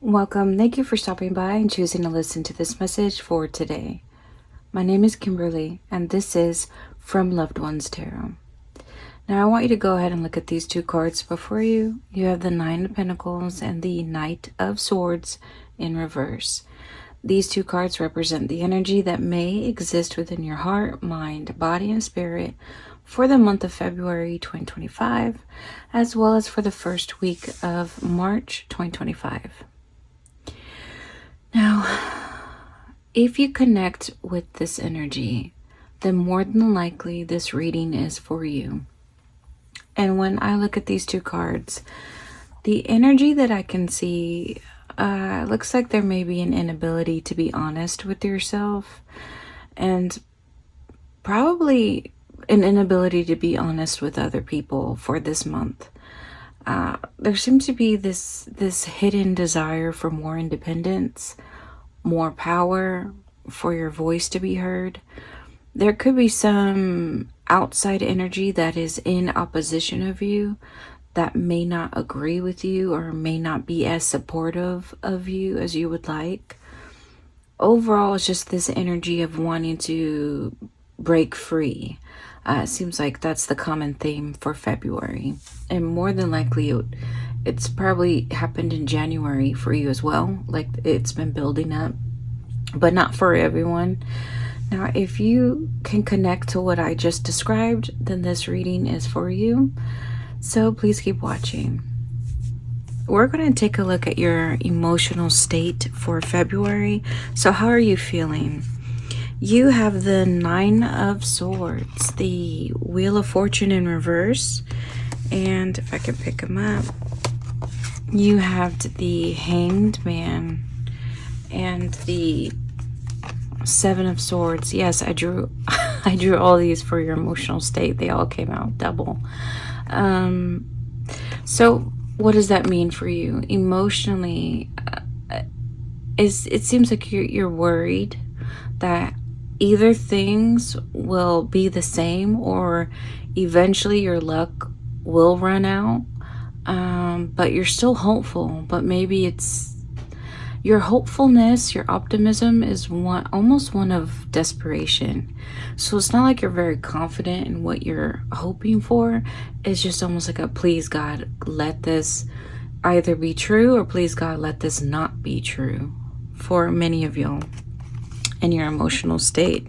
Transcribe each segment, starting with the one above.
Welcome. Thank you for stopping by and choosing to listen to this message for today. My name is Kimberly, and this is From Loved Ones Tarot. Now, I want you to go ahead and look at these two cards before you. You have the Nine of Pentacles and the Knight of Swords in reverse. These two cards represent the energy that may exist within your heart, mind, body, and spirit for the month of February 2025, as well as for the first week of March 2025. Now, if you connect with this energy, then more than likely this reading is for you. And when I look at these two cards, the energy that I can see looks like there may be an inability to be honest with yourself, and probably an inability to be honest with other people for this month. There seems to be this hidden desire for more independence, more power, for your voice to be heard. There could be some outside energy that is in opposition of you, that may not agree with you or may not be as supportive of you as you would like. Overall, it's just this energy of wanting to break free. It seems like that's the common theme for February. And more than likely, it's probably happened in January for you as well. Like, it's been building up, but not for everyone. Now, if you can connect to what I just described, then this reading is for you. So please keep watching. We're going to take a look at your emotional state for February. So how are you feeling? You have the Nine of Swords, the Wheel of Fortune in reverse, and if I can pick them up, you have the Hanged Man and the Seven of Swords. Yes, I drew all these for your emotional state. They all came out double. So what does that mean for you emotionally? It seems like you're worried that either things will be the same or eventually your luck will run out, but you're still hopeful. But maybe it's your hopefulness, your optimism is almost one of desperation. So it's not like you're very confident in what you're hoping for. It's just almost like a please God, let this either be true, or please God, let this not be true for many of y'all in your emotional state.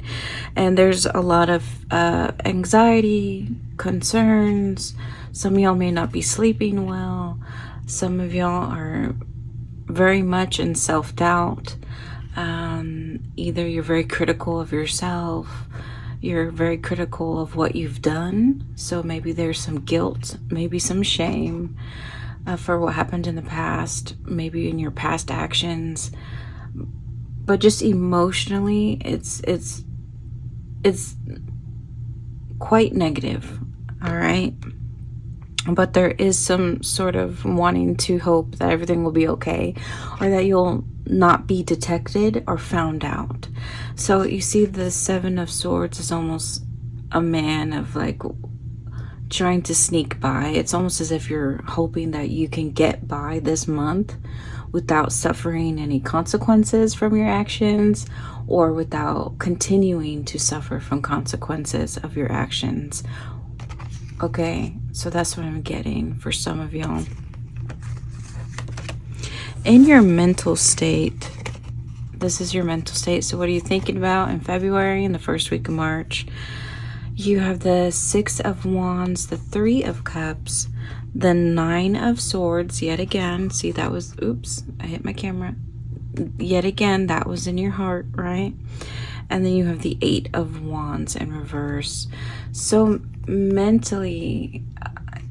And there's a lot of anxiety, concerns. Some of y'all may not be sleeping well. Some of y'all are very much in self-doubt. Either you're very critical of yourself, you're very critical of what you've done. So maybe there's some guilt, maybe some shame for what happened in the past, maybe in your past actions. But just emotionally, it's quite negative, all right? But there is some sort of wanting to hope that everything will be okay, or that you'll not be detected or found out. So you see the Seven of Swords is almost a man of like trying to sneak by. It's almost as if you're hoping that you can get by this month without suffering any consequences from your actions, or without continuing to suffer from consequences of your actions. Okay, so that's what I'm getting for some of y'all. In your mental state, this is your mental state. So what are you thinking about in February and the first week of March? You have the Six of Wands, the Three of Cups, the Nine of Swords, yet again. See, that was, oops, I hit my camera. Yet again, that was in your heart, right? And then you have the Eight of Wands in reverse. So mentally,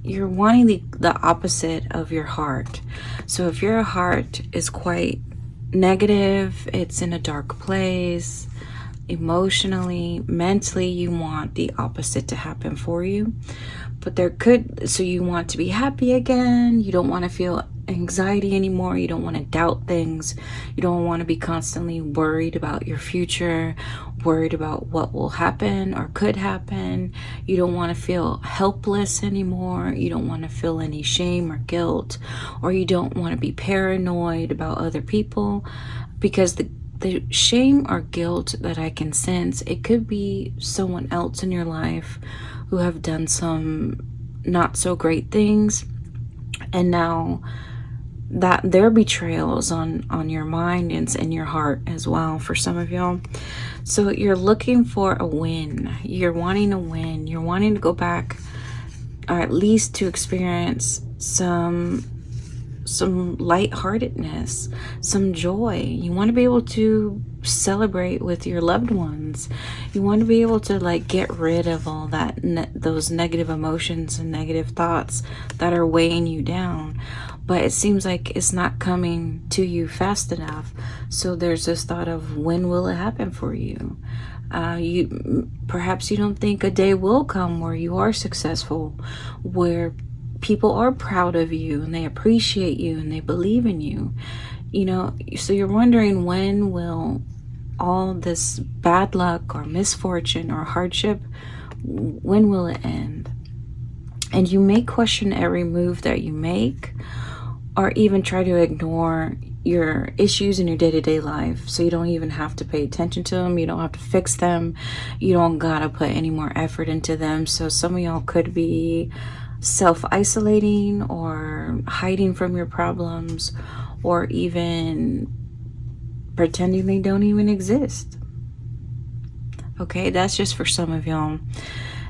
you're wanting the opposite of your heart. So if your heart is quite negative, it's in a dark place, emotionally, mentally, you want the opposite to happen for you. But there could, so you want to be happy again. You don't want to feel anxiety anymore. You don't want to doubt things. You don't want to be constantly worried about your future, worried about what will happen or could happen. You don't want to feel helpless anymore. You don't want to feel any shame or guilt, or you don't want to be paranoid about other people, because the shame or guilt that I can sense, it could be someone else in your life who have done some not so great things, and now that their betrayal is on your mind and in your heart as well for some of y'all. So you're looking for a win. You're wanting a win. You're wanting to go back, or at least to experience some lightheartedness, some joy. You want to be able to celebrate with your loved ones. You want to be able to like get rid of all that those negative emotions and negative thoughts that are weighing you down. But it seems like it's not coming to you fast enough. So there's this thought of, when will it happen for you? Perhaps you don't think a day will come where you are successful, where people are proud of you and they appreciate you and they believe in you, you know. So you're wondering, when will all this bad luck or misfortune or hardship, when will it end? And you may question every move that you make, or even try to ignore your issues in your day-to-day life, so you don't even have to pay attention to them. You don't have to fix them. You don't gotta put any more effort into them. So some of y'all could be self-isolating or hiding from your problems, or even pretending they don't even exist. Okay, that's just for some of y'all.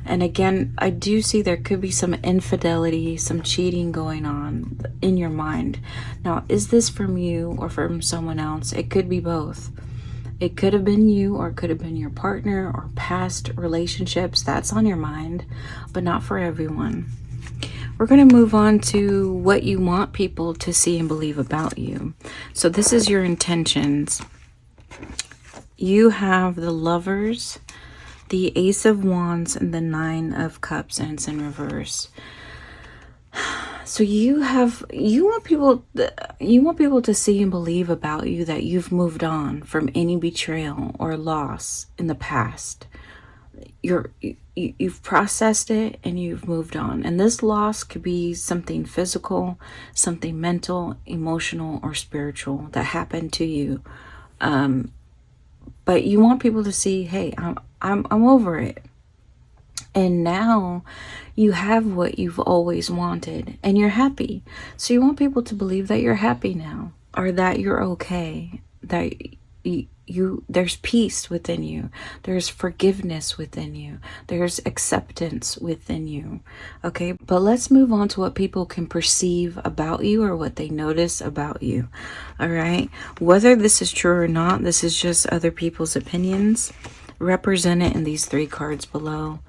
And again, I do see there could be some infidelity, some cheating going on in your mind. Now, is this from you or from someone else? It could be both. It could have been you, or it could have been your partner or past relationships. That's on your mind, but not for everyone. We're going to move on to what you want people to see and believe about you. So this is your intentions. You have the Lovers, the Ace of Wands, and the Nine of Cups, and it's in reverse. So you want people to see and believe about you that you've moved on from any betrayal or loss in the past. You've processed it and you've moved on. And this loss could be something physical, something mental, emotional, or spiritual that happened to you. But you want people to see, hey, I'm over it. And now you have what you've always wanted and you're happy. So you want people to believe that you're happy now, or that you're okay, that there's peace within you, there's forgiveness within you, there's acceptance within you. Okay, but let's move on to what people can perceive about you, or what they notice about you. All right, whether this is true or not, this is just other people's opinions represented in these three cards below.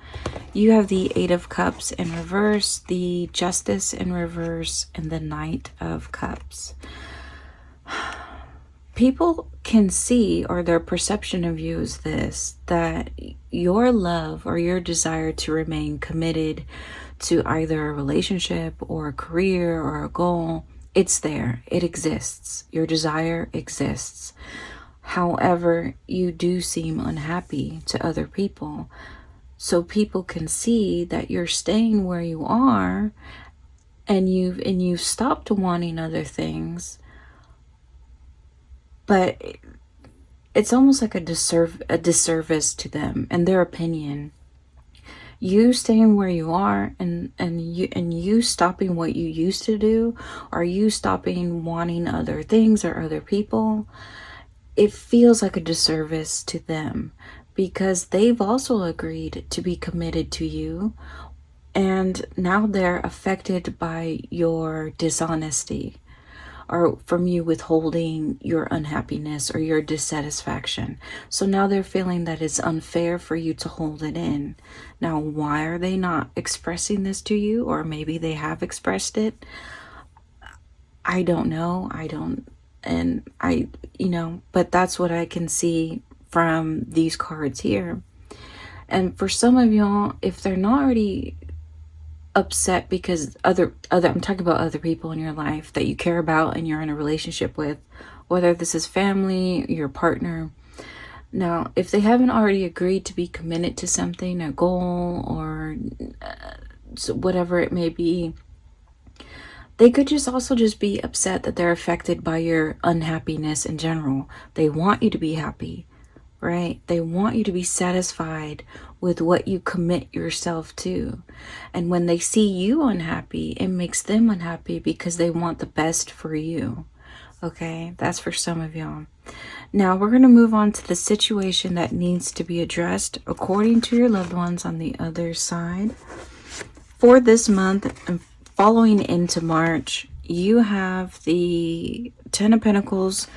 You have the Eight of Cups in reverse, the Justice in reverse, and the Knight of Cups. People can see, or their perception of you is this, that your love or your desire to remain committed to either a relationship or a career or a goal, it's there. It exists. Your desire exists. However, you do seem unhappy to other people. So people can see that you're staying where you are, and you've stopped wanting other things. But it's almost like a disservice to them and their opinion. You staying where you are, and you stopping what you used to do, or you stopping wanting other things or other people, it feels like a disservice to them, because they've also agreed to be committed to you, and now they're affected by your dishonesty, or from you withholding your unhappiness or your dissatisfaction. So now they're feeling that it's unfair for you to hold it in. Now, why are they not expressing this to you? Or maybe they have expressed it. I don't know. But that's what I can see from these cards here. And for some of y'all, if they're not already upset because other I'm talking about other people in your life that you care about and you're in a relationship with, whether this is family, your partner. Now, if they haven't already agreed to be committed to something, a goal, or whatever it may be, they could just also just be upset that they're affected by your unhappiness in general. They want you to be happy, right? They want you to be satisfied with what you commit yourself to. And when they see you unhappy, it makes them unhappy because they want the best for you. Okay, that's for some of y'all. Now we're going to move on to the situation that needs to be addressed according to your loved ones on the other side. For this month and following into March, you have the Ten of Pentacles,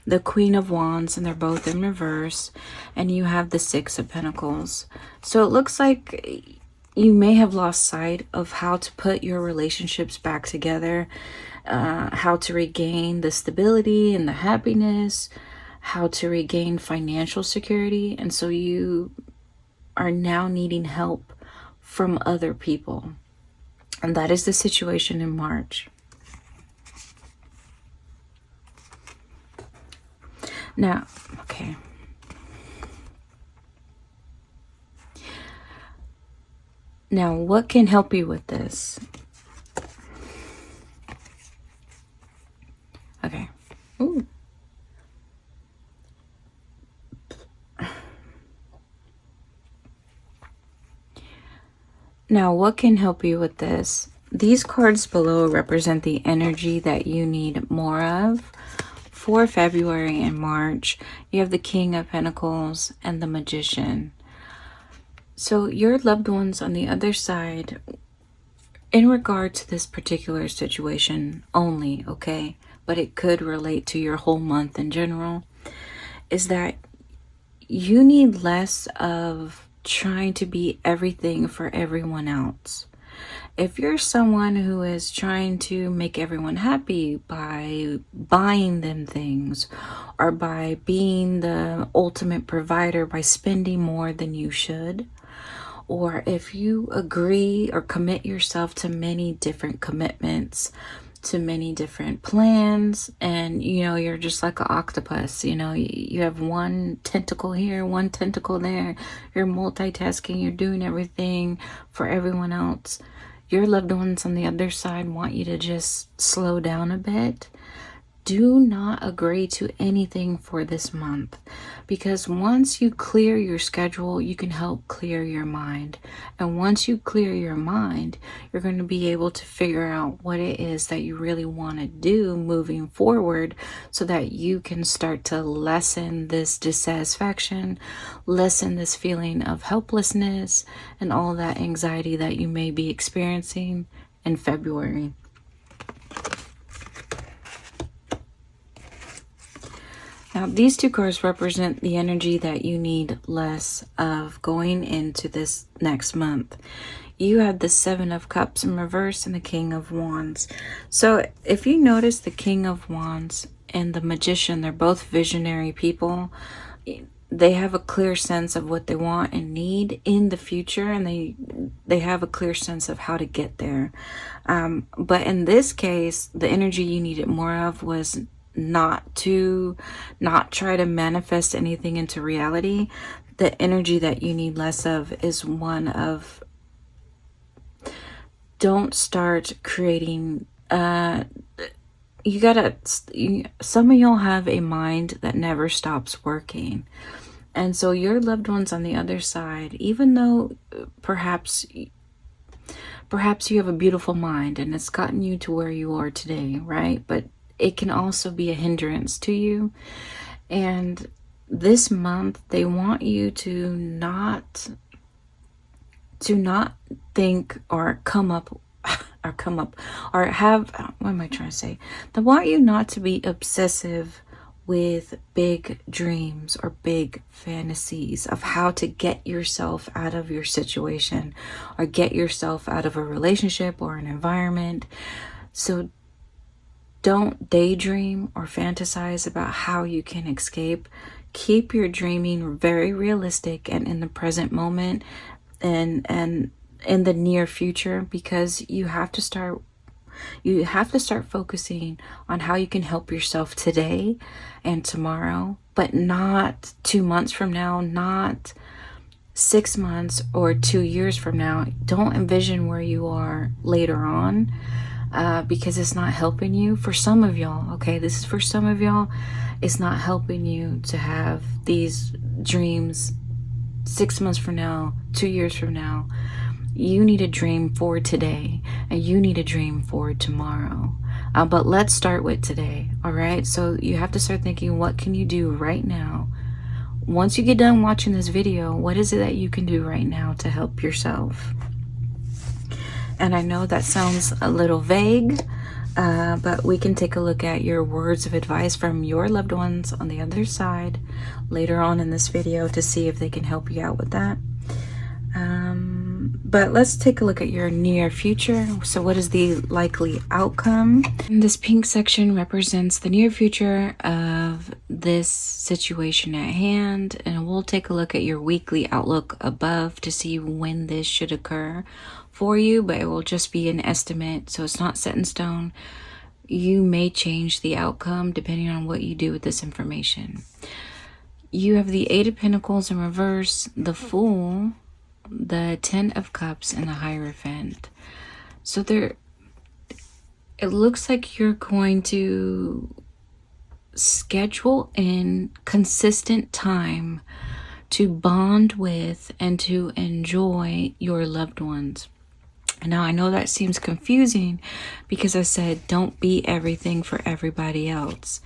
the Queen of Wands, and they're both in reverse, and you have the Six of Pentacles. So it looks like you may have lost sight of how to put your relationships back together, how to regain the stability and the happiness, how to regain financial security, and so you are now needing help from other people. And that is the situation in March. Now, okay. Now, what can help you with this? Okay. Ooh. Now, what can help you with this? These cards below represent the energy that you need more of for February and March. You have the King of Pentacles and the Magician. So your loved ones on the other side, in regard to this particular situation only, okay, but it could relate to your whole month in general, is that you need less of trying to be everything for everyone else. If you're someone who is trying to make everyone happy by buying them things, or by being the ultimate provider by spending more than you should, or if you agree or commit yourself to many different commitments, to many different plans, and you're just like an octopus, you have one tentacle here, one tentacle there, you're multitasking, you're doing everything for everyone else. Your loved ones on the other side want you to just slow down a bit. Do not agree to anything for this month, because once you clear your schedule, you can help clear your mind. And once you clear your mind, you're going to be able to figure out what it is that you really want to do moving forward, so that you can start to lessen this dissatisfaction, lessen this feeling of helplessness, and all that anxiety that you may be experiencing in February. Now, these two cards represent the energy that you need less of going into this next month. You have the Seven of Cups in reverse and the King of Wands. So if you notice, the King of Wands and the Magician, they're both visionary people. They have a clear sense of what they want and need in the future, and they have a clear sense of how to get there. But in this case, the energy you needed more of was not try to manifest anything into reality. The energy that you need less of is one of, don't start creating some of y'all have a mind that never stops working. And so your loved ones on the other side, even though perhaps you have a beautiful mind and it's gotten you to where you are today, right? But it can also be a hindrance to you. And this month, they want you to not think or come up or have, what am I trying to say? They want you not to be obsessive with big dreams or big fantasies of how to get yourself out of your situation or get yourself out of a relationship or an environment. So don't daydream or fantasize about how you can escape. Keep your dreaming very realistic and in the present moment, and in the near future, because you have to start focusing on how you can help yourself today and tomorrow, but not 2 months from now, not 6 months or 2 years from now. Don't envision where you are later on, because it's not helping you. For some of y'all, okay, this is for some of y'all, it's not helping you to have these dreams 6 months from now, 2 years from now. You need a dream for today, and you need a dream for tomorrow. But let's start with today, all right? So you have to start thinking, what can you do right now? Once you get done watching this video, what is it that you can do right now to help yourself? And I know that sounds a little vague, but we can take a look at your words of advice from your loved ones on the other side later on in this video to see if they can help you out with that. But let's take a look at your near future. So what is the likely outcome? This pink section represents the near future of this situation at hand, and we'll take a look at your weekly outlook above to see when this should occur for you, but it will just be an estimate, so it's not set in stone. You may change the outcome depending on what you do with this information. You have the Eight of Pentacles in reverse, the Fool, the Ten of Cups, and the Hierophant. So it looks like you're going to schedule in consistent time to bond with and to enjoy your loved ones. Now, I know that seems confusing because I said don't be everything for everybody else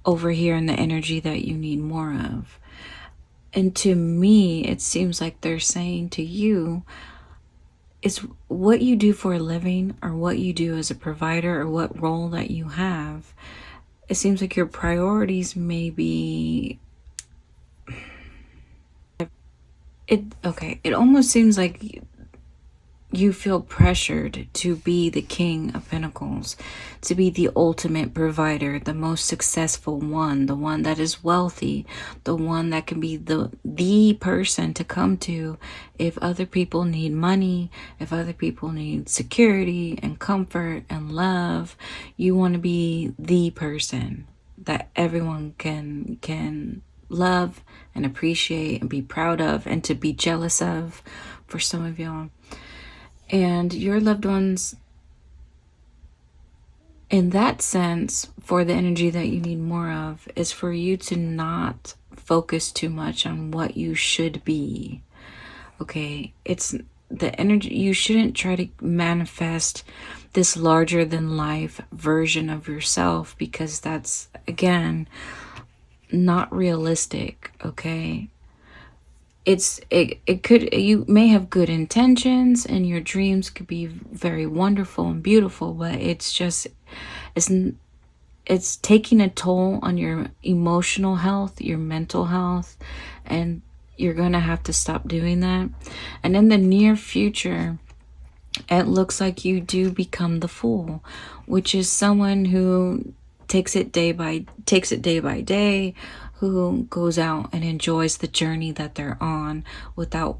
over here in the energy that you need more of. And to me, it seems like they're saying to you, it's what you do for a living or what you do as a provider or what role that you have. It seems like your priorities may be... It almost seems like you feel pressured to be the King of Pentacles, to be the ultimate provider, the most successful one, the one that is wealthy, the one that can be the person to come to if other people need money, if other people need security and comfort and love. You want to be the person that everyone can love and appreciate and be proud of and to be jealous of, for some of y'all. And your loved ones, in that sense, for the energy that you need more of, is for you to not focus too much on what you should be. Okay, it's the energy. You shouldn't try to manifest this larger than life version of yourself, because that's, again, not realistic. Okay, you may have good intentions and your dreams could be very wonderful and beautiful, but it's taking a toll on your emotional health, your mental health, and you're gonna have to stop doing that. And in the near future, it looks like you do become the Fool, which is someone who takes it day by day, who goes out and enjoys the journey that they're on without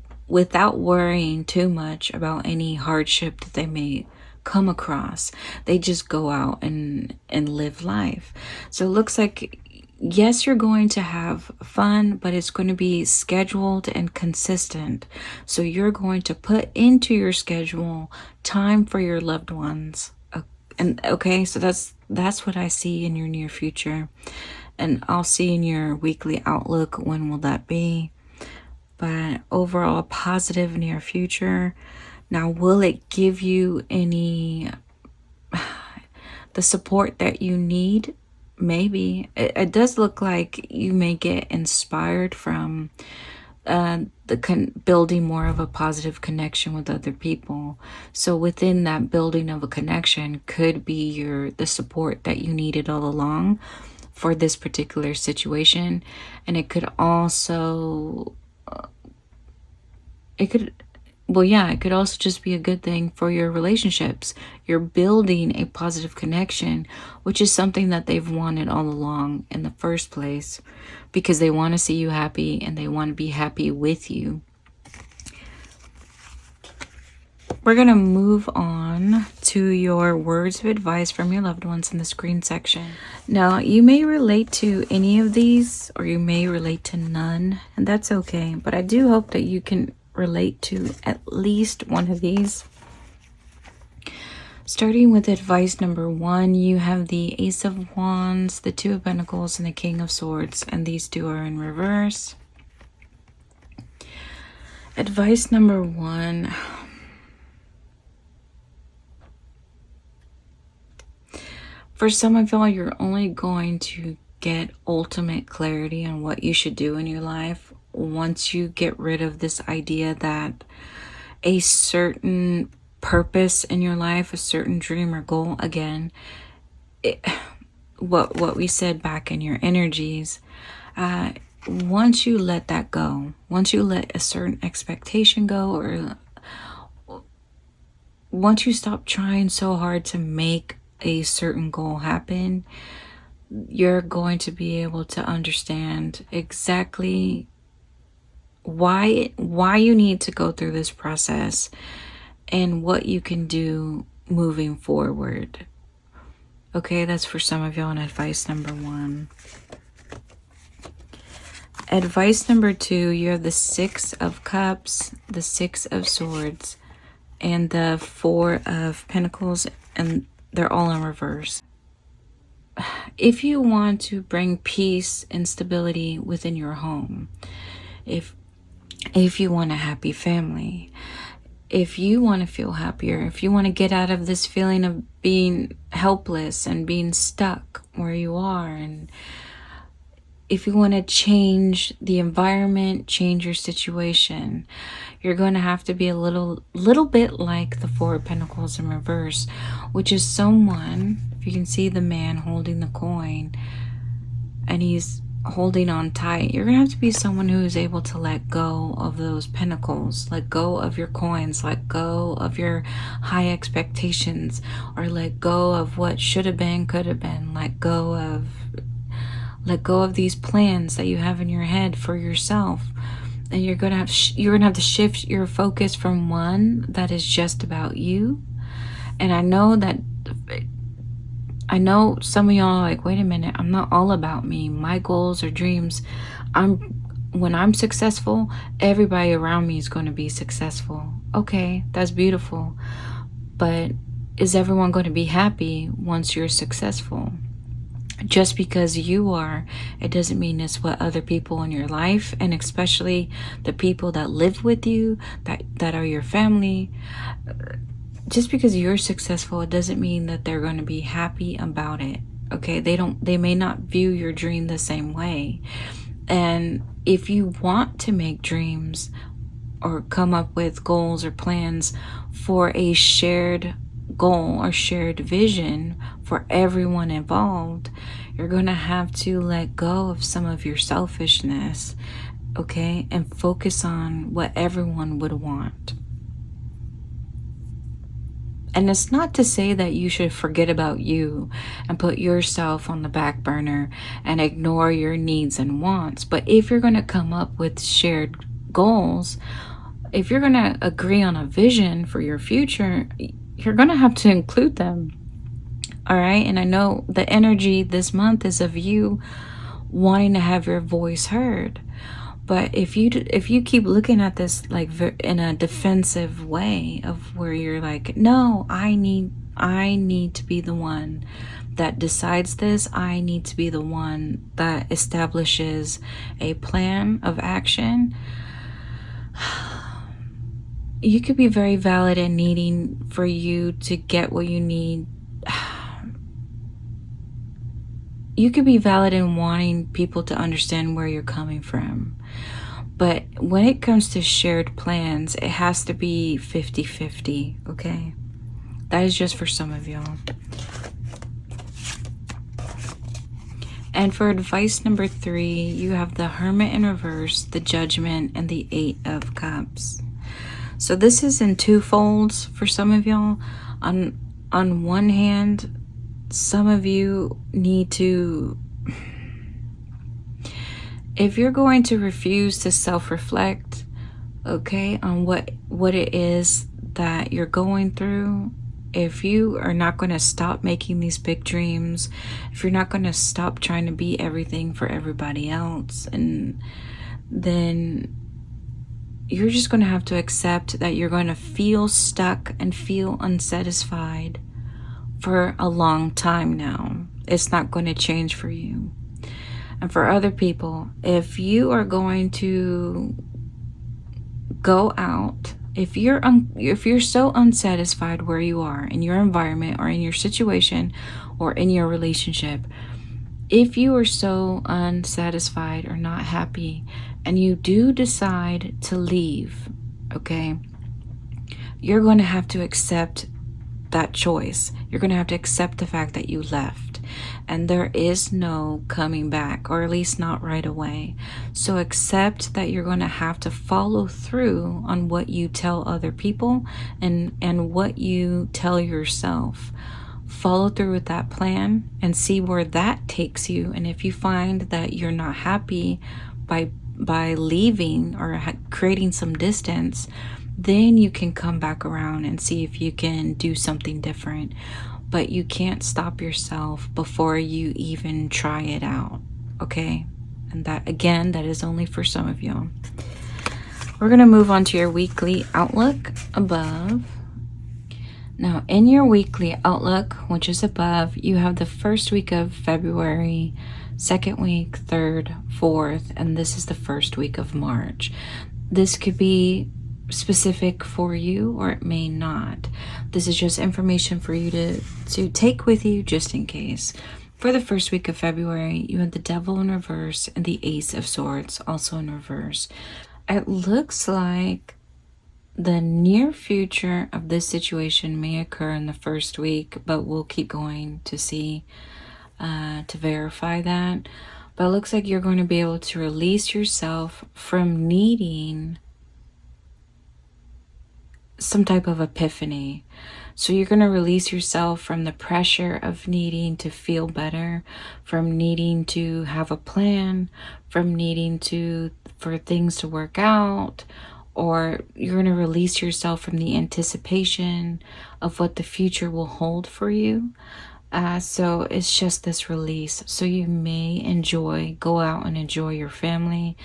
worrying too much about any hardship that they may come across. They just go out and live life. So it looks like, yes, you're going to have fun, but it's going to be scheduled and consistent. So you're going to put into your schedule time for your loved ones. And okay, so that's what I see in your near future. And I'll see in your weekly outlook when will that be. But overall, positive near future. Now, will it give you the support that you need? Maybe. It does look like you may get inspired from building more of a positive connection with other people. So within that building of a connection could be the support that you needed all along for this particular situation. And it could also it could also just be a good thing for your relationships. You're building a positive connection, which is something that they've wanted all along in the first place, because they want to see you happy and they want to be happy with you. We're going to move on to your words of advice from your loved ones in the screen section. Now, you may relate to any of these, or you may relate to none, and that's okay. But I do hope that you can relate to at least one of these. Starting with advice number 1, you have the Ace of Wands, the Two of Pentacles, and the King of Swords, and these two are in reverse. Advice number 1. For some of y'all, you're only going to get ultimate clarity on what you should do in your life once you get rid of this idea that a certain purpose in your life, a certain dream or goal, again, what we said back in your energies, once you let that go, once you let a certain expectation go, or once you stop trying so hard to make a certain goal happen, you're going to be able to understand exactly why you need to go through this process and what you can do moving forward. Okay, that's for some of y'all in advice number 1. Advice number 2, you have the Six of Cups, the Six of Swords, and the Four of Pentacles, and they're all in reverse. If you want to bring peace and stability within your home, if you want a happy family, if you want to feel happier, if you want to get out of this feeling of being helpless and being stuck where you are, and if you want to change the environment, change your situation, you're going to have to be a little bit like the Four of Pentacles in reverse, which is someone, if you can see the man holding the coin and he's holding on tight, you're going to have to be someone who is able to let go of those pentacles, let go of your coins, let go of your high expectations, or let go of what should have been, could have been, let go of these plans that you have in your head for yourself. And you're gonna have to shift your focus from one that is just about you. And I know some of y'all are like, wait a minute, I'm not all about me, my goals or dreams. When I'm successful, everybody around me is going to be successful. Okay, that's beautiful, but is everyone going to be happy once you're successful? Just because you are, it doesn't mean it's what other people in your life, and especially the people that live with you, that are your family, just because you're successful, it doesn't mean that they're going to be happy about it. Okay, they may not view your dream the same way. And if you want to make dreams or come up with goals or plans for a shared goal or shared vision for everyone involved, you're going to have to let go of some of your selfishness, okay, and focus on what everyone would want. And it's not to say that you should forget about you and put yourself on the back burner and ignore your needs and wants. But if you're going to come up with shared goals, if you're going to agree on a vision for your future, you're going to have to include them. All right. And I know the energy this month is of you wanting to have your voice heard. But if you keep looking at this like in a defensive way of where you're like, no, I need to be the one that decides this. I need to be the one that establishes a plan of action. You could be very valid in needing for you to get what you need. You could be valid in wanting people to understand where you're coming from. But when it comes to shared plans, it has to be 50-50, okay? That is just for some of y'all. And for advice number 3, you have the Hermit in reverse, the Judgment, and the 8 of Cups. So this is in two folds for some of y'all. On one hand, some of you need to, if you're going to refuse to self-reflect, okay, on what it is that you're going through, if you are not going to stop making these big dreams, if you're not going to stop trying to be everything for everybody else, and then you're just going to have to accept that you're going to feel stuck and feel unsatisfied for a long time now. It's not going to change for you. And for other people, if you are going to go out, if you're so unsatisfied where you are in your environment or in your situation or in your relationship, if you are so unsatisfied or not happy and you do decide to leave, okay, you're going to have to accept that choice. You're going to have to accept the fact that you left, and there is no coming back, or at least not right away. So accept that you're going to have to follow through on what you tell other people and what you tell yourself. Follow through with that plan and see where that takes you. And if you find that you're not happy by leaving or creating some distance, then you can come back around and see if you can do something different. But you can't stop yourself before you even try it out, okay? And that, again, that is only for some of you. We're going to move on to your weekly outlook above. Now, in your weekly outlook, which is above, you have the first week of February, second week, third, fourth, and this is the first week of March. This could be specific for you, or it may not. This is just information for you to take with you just in case. For the first week of February, you have the Devil in reverse and the Ace of Swords also in reverse. It looks like the near future of this situation may occur in the first week, but we'll keep going to see, to verify that. But it looks like you're going to be able to release yourself from needing some type of epiphany. So you're going to release yourself from the pressure of needing to feel better, from needing to have a plan, from needing for things to work out, or you're going to release yourself from the anticipation of what the future will hold for you. So it's just this release. So you may go out and enjoy your family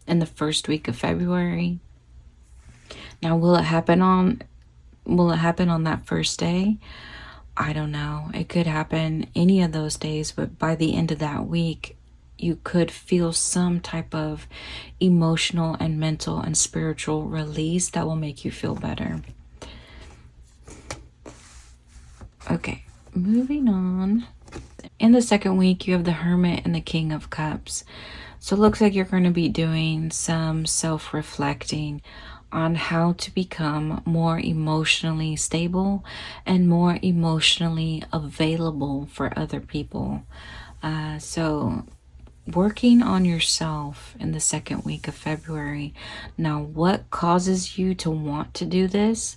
in the first week of February. Now, will it happen on that first day? I don't know. It could happen any of those days, but by the end of that week, you could feel some type of emotional and mental and spiritual release that will make you feel better. Okay, moving on. In the second week, you have the Hermit and the King of Cups. So it looks like you're going to be doing some self-reflecting on how to become more emotionally stable and more emotionally available for other people. So working on yourself in the second week of February. Now, what causes you to want to do this?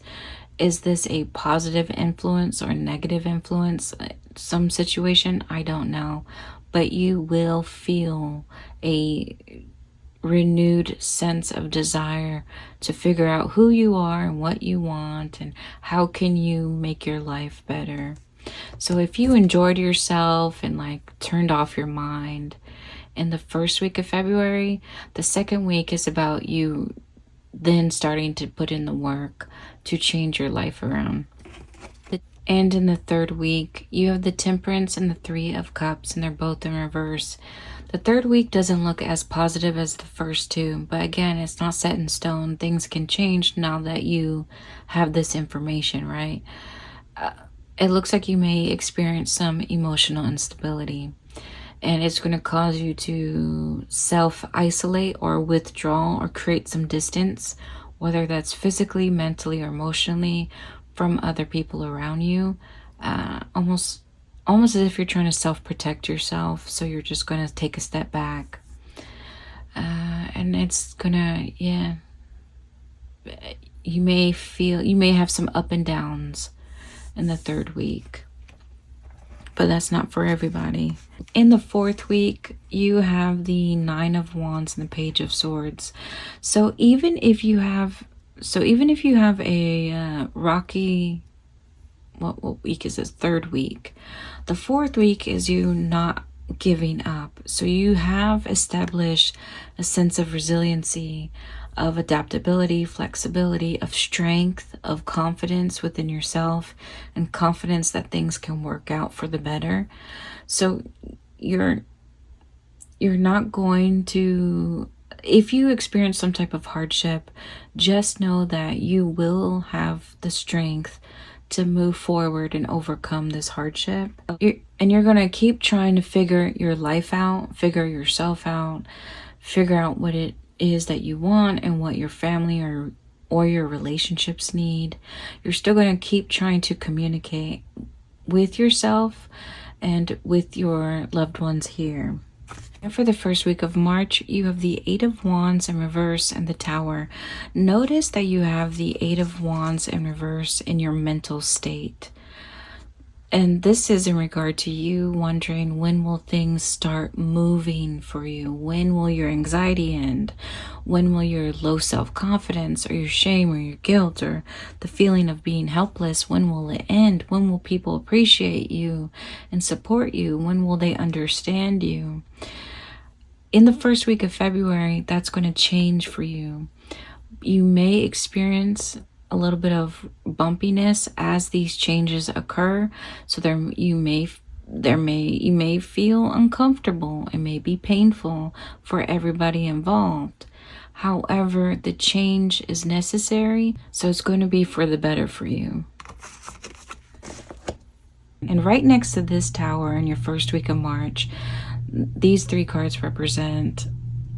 Is this a positive influence or negative influence? Some situation, I don't know. But you will feel a renewed sense of desire to figure out who you are and what you want and how can you make your life better. So if you enjoyed yourself and turned off your mind in the first week of February, the second week is about you then starting to put in the work to change your life around. And in the third week, you have the Temperance and the Three of Cups, and they're both in reverse. The third week doesn't look as positive as the first two, but again, it's not set in stone. Things can change now that you have this information, right? It looks like you may experience some emotional instability, and it's going to cause you to self-isolate or withdraw or create some distance, whether that's physically, mentally, or emotionally, from other people around you. Almost as if you're trying to self-protect yourself, so you're just going to take a step back. And it's gonna, you may have some up and downs in the third week, but that's not for everybody. In the fourth week, you have the Nine of Wands and the Page of Swords. So even if you have So even if you have a rocky, what week is this? Third week. The fourth week is you not giving up. So you have established a sense of resiliency, of adaptability, flexibility, of strength, of confidence within yourself, and confidence that things can work out for the better. So you're not going to, if you experience some type of hardship, just know that you will have the strength to move forward and overcome this hardship. And you're going to keep trying to figure your life out, figure yourself out, figure out what it is that you want and what your family or your relationships need. You're still going to keep trying to communicate with yourself and with your loved ones here. And for the first week of March, you have the Eight of Wands in reverse and the Tower. Notice that you have the Eight of Wands in reverse in your mental state. And this is in regard to you wondering, when will things start moving for you? When will your anxiety end? When will your low self-confidence or your shame or your guilt or the feeling of being helpless, when will it end? When will people appreciate you and support you? When will they understand you? In the first week of February, that's going to change for you. You may experience a little bit of bumpiness as these changes occur. So you may feel uncomfortable. It may be painful for everybody involved. However, the change is necessary, so it's going to be for the better for you. And right next to this Tower in your first week of March, these three cards represent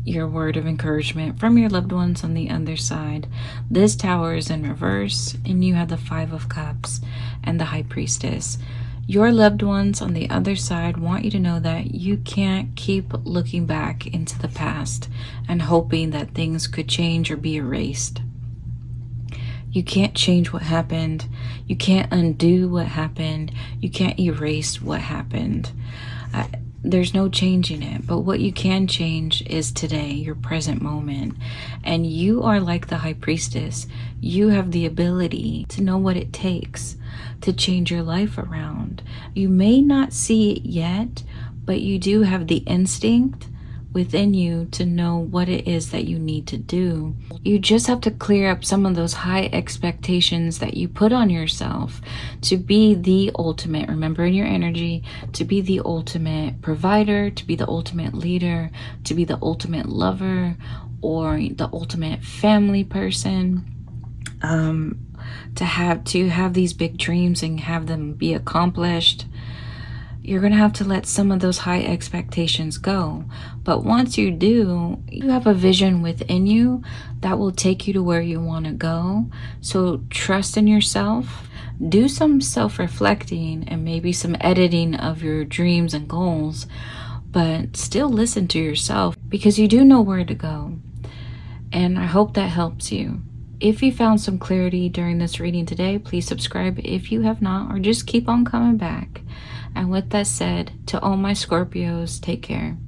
your word of encouragement from your loved ones on the other side. This Tower is in reverse, and you have the Five of Cups and the High Priestess. Your loved ones on the other side want you to know that you can't keep looking back into the past and hoping that things could change or be erased. You can't change what happened. You can't undo what happened. You can't erase what happened. There's no changing it, but what you can change is today, your present moment. And you are like the High Priestess. You have the ability to know what it takes to change your life around. You may not see it yet, but you do have the instinct within you to know what it is that you need to do. You just have to clear up some of those high expectations that you put on yourself to be the ultimate, remember in your energy, to be the ultimate provider, to be the ultimate leader, to be the ultimate lover, or the ultimate family person. To have these big dreams and have them be accomplished. You're going to have to let some of those high expectations go. But once you do, you have a vision within you that will take you to where you want to go. So trust in yourself. Do some self-reflecting and maybe some editing of your dreams and goals. But still listen to yourself, because you do know where to go. And I hope that helps you. If you found some clarity during this reading today, please subscribe if you have not, or just keep on coming back. And with that said, to all my Scorpios, take care.